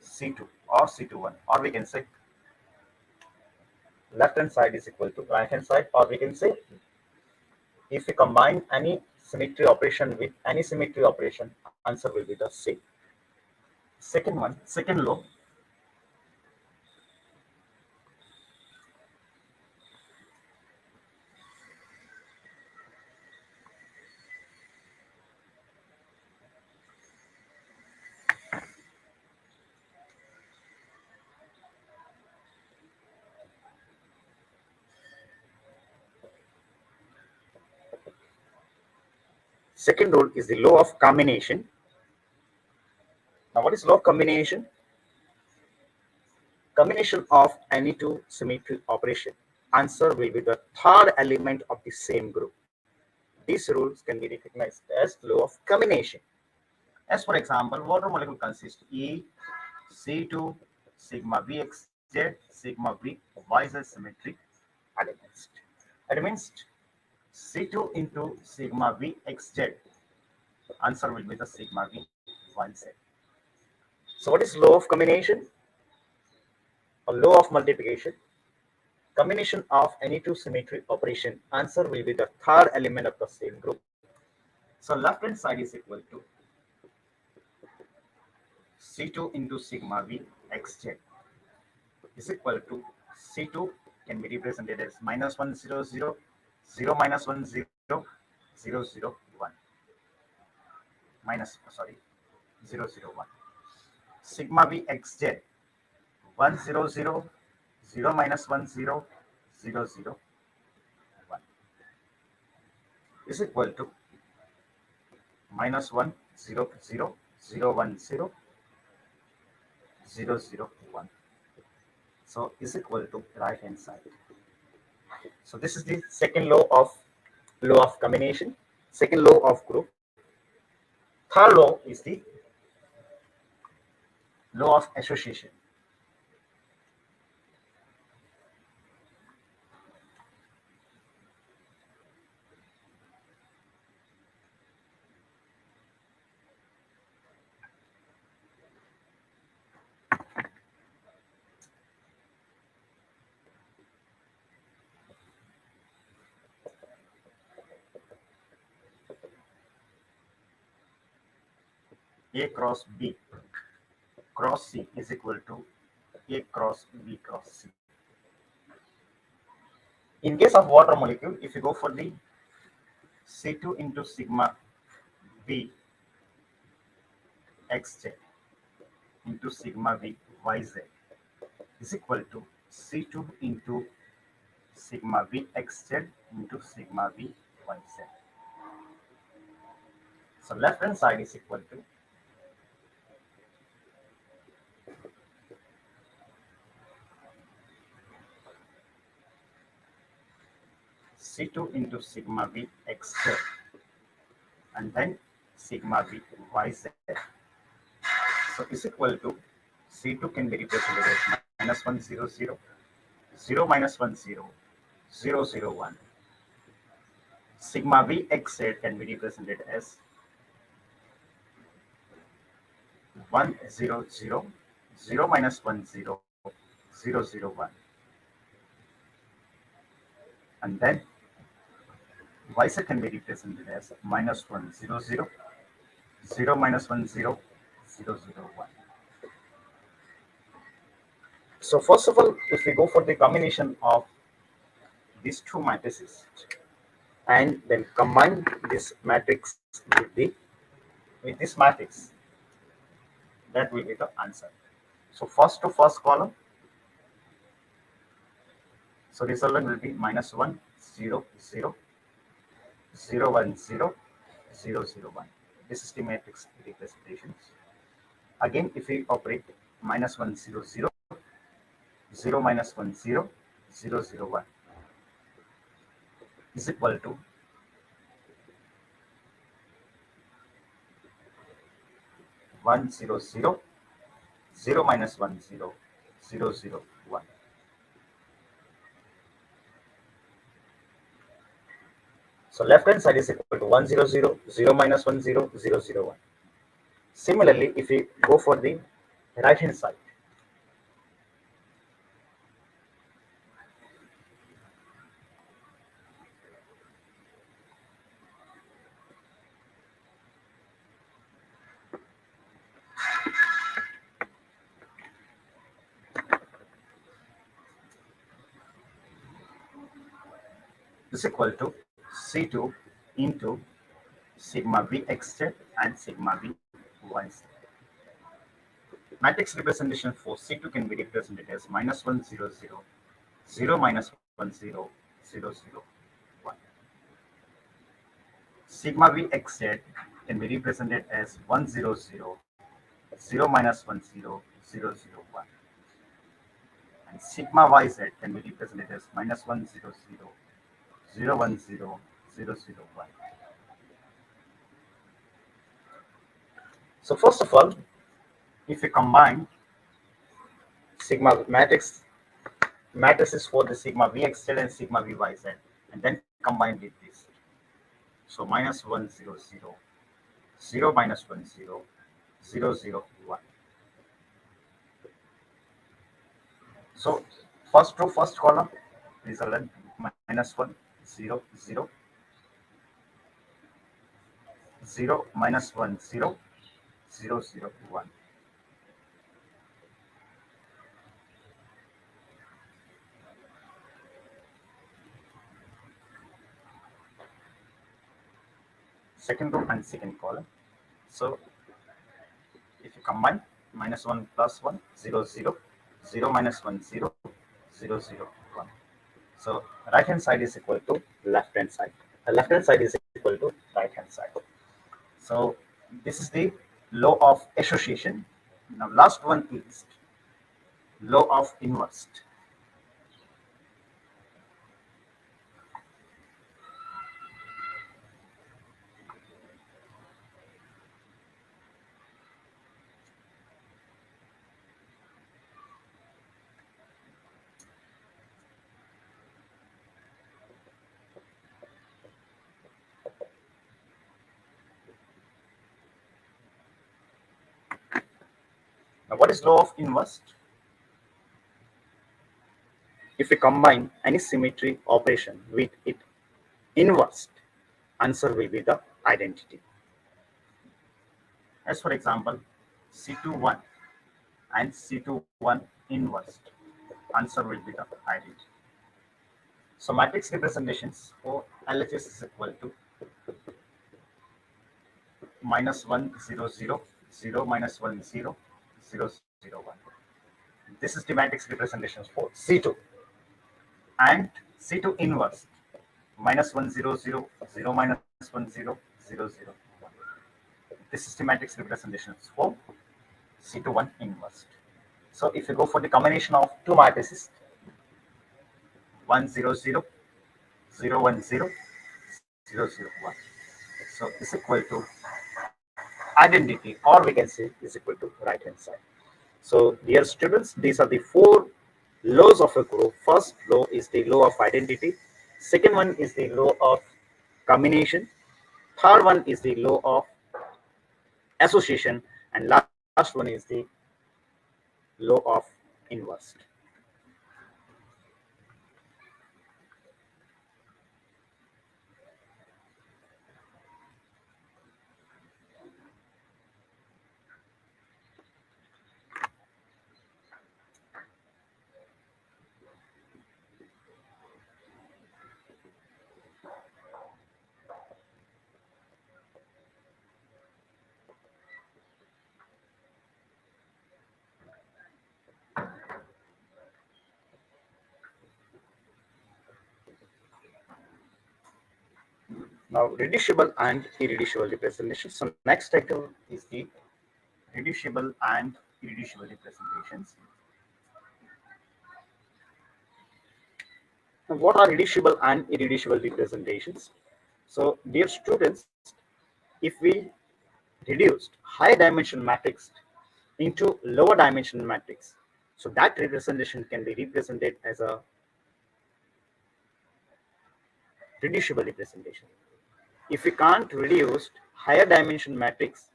C2 or C21, or we can say left hand side is equal to right hand side, or we can say if we combine any symmetry operation with any symmetry operation, answer will be the same. Second one, second law. Second rule is the law of combination. Now, what is law of combination? Combination of any two symmetry operation. Answer will be the third element of the same group. These rules can be recognized as law of combination. As for example, water molecule consists E, C2, sigma Vxz, sigma V, Yz symmetry elements. That means C2 into sigma Vxz. Answer will be the sigma V, Yz. So what is law of combination or law of multiplication? Combination of any two symmetry operation. Answer will be the third element of the same group. So left hand side is equal to C2 into sigma V xz is equal to C2 can be represented as minus 100, 0 minus 10, 0, 1. Minus, sorry, 0, 1. Sigma V xz 100, 0 minus 10, 0, 1 is equal to minus 1, 0, 0, 0, 1, 0, 0, 1. So is equal to right hand side. So this is the second law of combination, second law of group. Third law is the law of association. A cross B cross C is equal to A cross B cross C. In case of water molecule, if you go for the C2 into sigma V xz into sigma V yz is equal to C2 into sigma V xz into sigma V yz. So left hand side is equal to C2 into sigma V xz and then sigma V yz. So is equal to C2 can be represented as minus 1 0 0 0 minus 1 0 0 0 1. Sigma V xz can be represented as 1 0 0 0 minus 1 0 0 0 1. And then yz can be represented as minus 1 0 0 0 minus 1 0 0 0 1. So first of all, if we go for the combination of these two matrices and then combine this matrix with this matrix, that will be the answer. So first to first column, so resultant will be minus 1 0 0 0 1 0 0 0 1. This is the matrix representations. Again, if we operate minus 1 0 0 0 minus 1 0 0 0 1 is equal to 1 0 0 0 minus 1 0 0 0 1. So left hand side is equal to 1 0 0 0 minus 1 0 0 0 1. Similarly, if we go for the right hand side, is equal to C2 into sigma V xz and sigma V yz. Matrix representation for C2 can be represented as minus 1 0 0 0 minus 1 0 0 0 1. Sigma V xz can be represented as 1 0 0 0 minus 1 0 0 0 1. And sigma yz can be represented as minus 1 0 0 0 1 0 0 0 1. So first of all, if we combine sigma matrices for the sigma Vxz and sigma Vyz and then combine with this. So minus 1 0 0 0 minus 1 0 0 0 1. So first row, first column resultant minus 1 0 0 0 minus 1 0 0 0 1. Second row and second column. So if you combine minus 1 plus 1 0 0 0 minus 1 0 0 0 1. So right hand side is equal to left hand side. The left hand side is equal to right hand side. So this is the law of association. Now last one is law of inverse. Now what is law of inverse? If we combine any symmetry operation with its inverse, answer will be the identity. As for example, C21 and C21 inverse. Answer will be the identity. So matrix representations for LHS is equal to -1 0 0 0 -1 0 0 0 1. This is the matrix representations for C2 and C2 inverse -1 0 0 0 -1 0 0 0 1. This is the matrix representations for C21 inverse. So if you go for the combination of two matrices 1 0 0 0 1 0 0 0 1, so is equal to identity, or we can say is equal to right hand side. So dear students, these are the four laws of a group. First law is the law of identity. Second one is the law of combination. Third one is the law of association, and last one is the law of inverse. Now, reducible and irreducible representation. So next title is the reducible and irreducible representations. Now, what are reducible and irreducible representations? So, dear students, if we reduced high dimension matrix into lower dimension matrix, so that representation can be represented as a reducible representation. If we can't reduce higher dimension matrix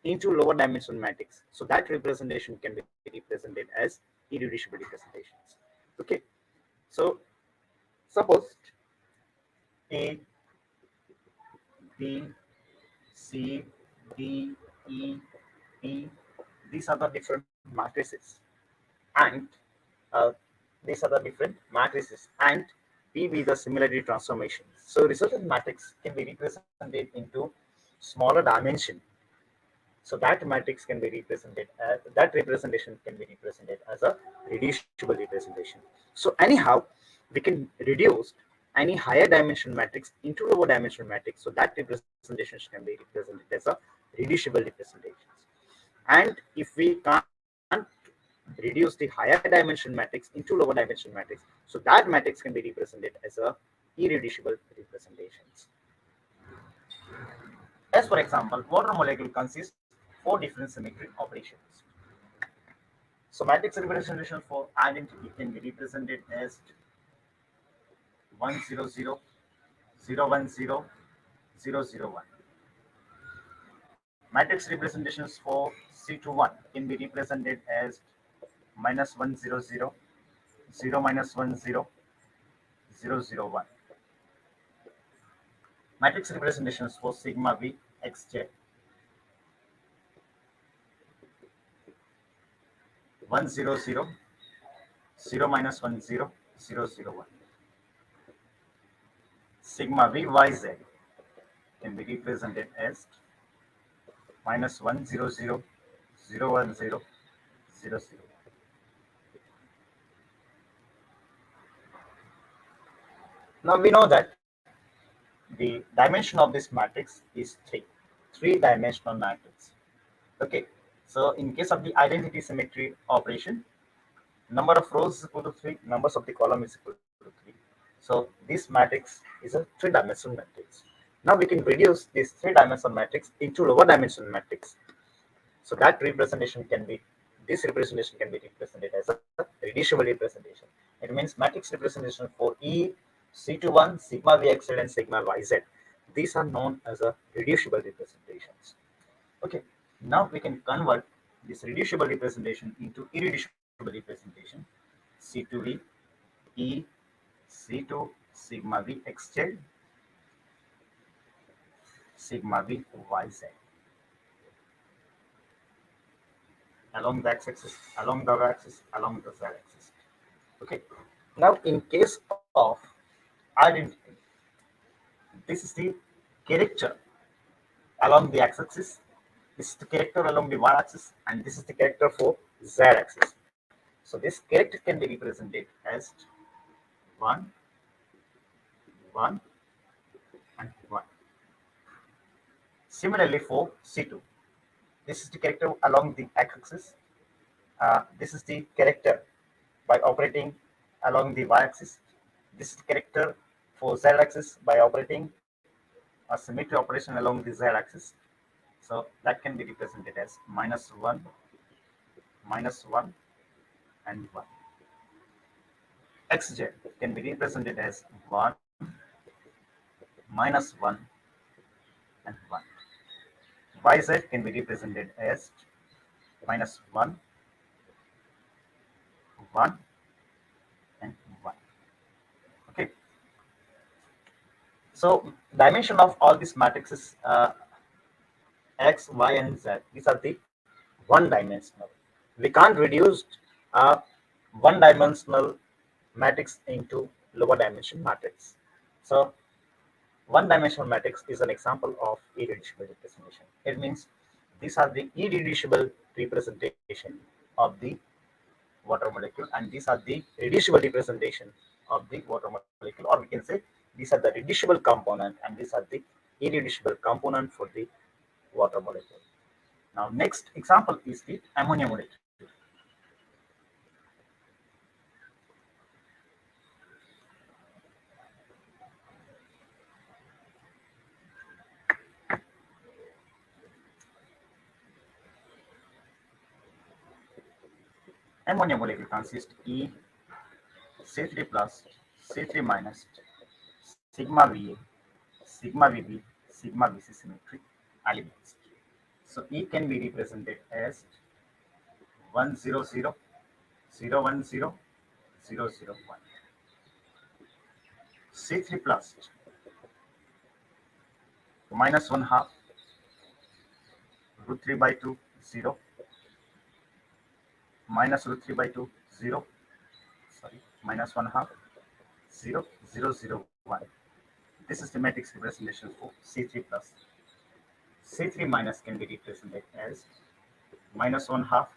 into lower dimension matrix, so that representation can be represented as irreducible representations. Okay, so suppose A, B, C, D, E, P, these are the different matrices, and uh, these are the different matrices, and P be the similarity transformation. So resultant matrix can be represented into smaller dimension. So that matrix can be represented as, that representation can be represented as a reducible representation. So anyhow, we can reduce any higher dimension matrix into lower dimension matrix. So that representation can be represented as a reducible representation. And if we can't reduce the higher dimension matrix into lower dimension matrix, so that matrix can be represented as a irreducible representations. As for example, water molecule consists four different symmetry operations. So matrix representation for identity can be represented as 1 0 0 0 1 0 0 0 1. Matrix representations for C21 can be represented as -1 0 0 0 -1 0 0 0 1. Matrix representations for sigma V xj 1 0 0 0 -1 0 0 0 1. Sigma V yz can be represented as -1 0 0 0 1 0 0 0. Now we know that the dimension of this matrix is 3, three-dimensional matrix. Okay, so in case of the identity symmetry operation, number of rows is equal to 3, numbers of the column is equal to 3. So this matrix is a three-dimensional matrix. Now we can reduce this three-dimensional matrix into lower dimensional matrix. So that representation can be, this representation can be represented as a reducible representation. It means matrix representation for E, C21, sigma Vx and sigma Yz. These are known as a reducible representations. Okay, now we can convert this reducible representation into irreducible representation. C2V, E, C2, sigma Vx, sigma Vyz. along the x-axis, along the y-axis, along the z-axis. Okay. Now, in case of identity, this is the character along the x-axis, this is the character along the y-axis, and this is the character for z-axis. So this character can be represented as 1, 1, and 1. Similarly for C2, this is the character along the x-axis. This is the character by operating along the y-axis. This is the character for z-axis by operating a symmetry operation along the z-axis. So that can be represented as -1, -1, and 1. Xz can be represented as 1, -1, and 1. Yz can be represented as -1, 1, and 1. Okay. So dimension of all these matrices x, y, and z. These are the one-dimensional. We can't reduce a one-dimensional matrix into lower dimension matrix. So one-dimensional matrix is an example of irreducible representation. It means these are the irreducible representation of the water molecule, and these are the reducible representation of the water molecule, or we can say these are the reducible component and these are the irreducible component for the water molecule. Now, next example is the ammonia molecule. Ammonia molecule consists E C3 plus C3 minus sigma Va, sigma Vb, sigma Vc symmetry elements. So E can be represented as 100, 010, 001. C3 plus minus 1 half root 3 by 2, 0, minus root 3 by 2, 0, sorry, minus 1 half, 0, 0, 0, 1. This is the matrix representation for C3 plus. C3 minus can be represented as minus 1 half,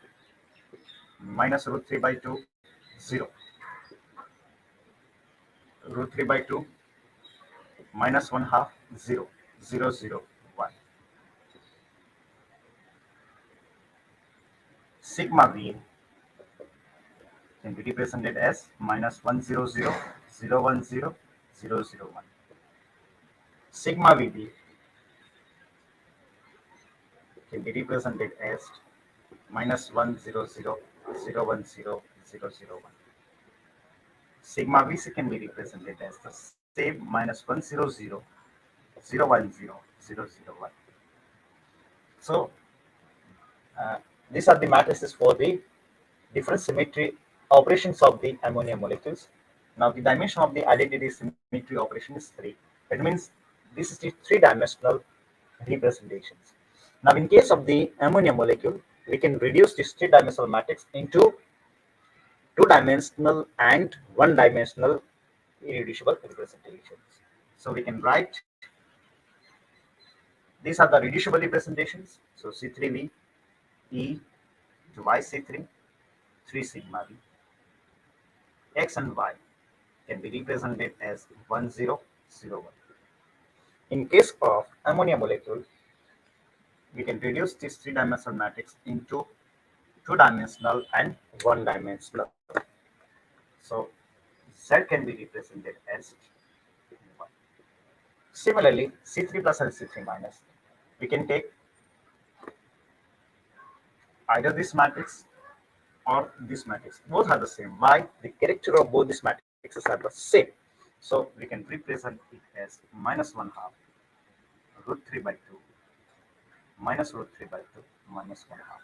minus root 3 by 2, 0, root 3 by 2, minus 1 half, 0, 0, 0, 1. Sigma V can be represented as minus 100, 010, 001. Sigma Vb can be represented as minus 100, 010, 001. Sigma Vc can be represented as the same minus 100, 010, 001. So these are the matrices for the different symmetry operations of the ammonia molecules. Now the dimension of the identity symmetry operation is 3. It means this is the three-dimensional representations. Now in case of the ammonia molecule, we can reduce this three-dimensional matrix into two-dimensional and one-dimensional irreducible representations. So we can write these are the reducible representations. So C3V E to YC3, 3 sigma V. X and Y can be represented as 1001. In case of ammonia molecule, we can reduce this three-dimensional matrix into two-dimensional and one-dimensional. So Z can be represented as 1. Similarly, C3 plus and C3 minus, we can take either this matrix or this matrix. Both are the same. Why? The character of both these matrices are the same. So we can represent it as minus 1 half root 3 by 2 minus root 3 by 2 minus 1 half.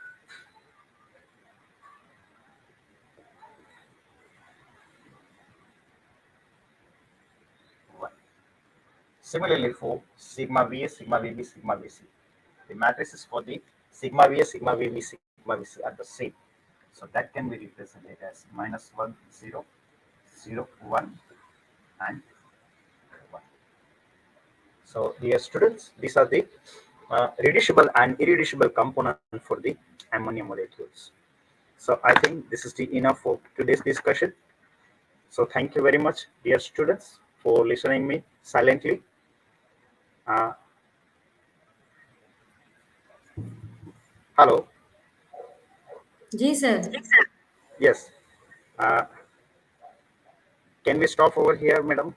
Similarly, for sigma VA, sigma VB, sigma VC, the matrices for the sigma VA, sigma VB, sigma we see at the same. So that can be represented as -1, 0, 0, 1, and 1. So, dear students, these are the reducible and irreducible component for the ammonia molecules. So, I think this is the enough for today's discussion. So, thank you very much, dear students, for listening me silently. Uh, Hello. जी sir. Yes. Uh, can we stop over here, madam?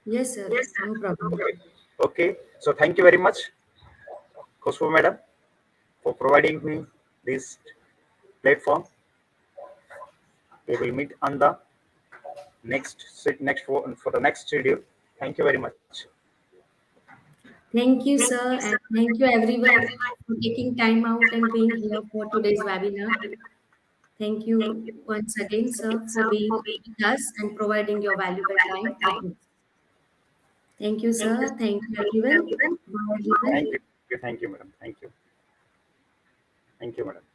Yes sir, no problem. Okay. Okay. So, thank you very much, Khushbu madam, for providing me this platform. We will meet on the next for the next schedule. Thank you very much. Thank you sir, and thank you everyone for taking time out and being here for today's webinar. Thank you once again sir for being with us and providing your valuable time with us. Thank you sir, thank you everyone. Bye everyone. Thank you, madam. Thank you, madam.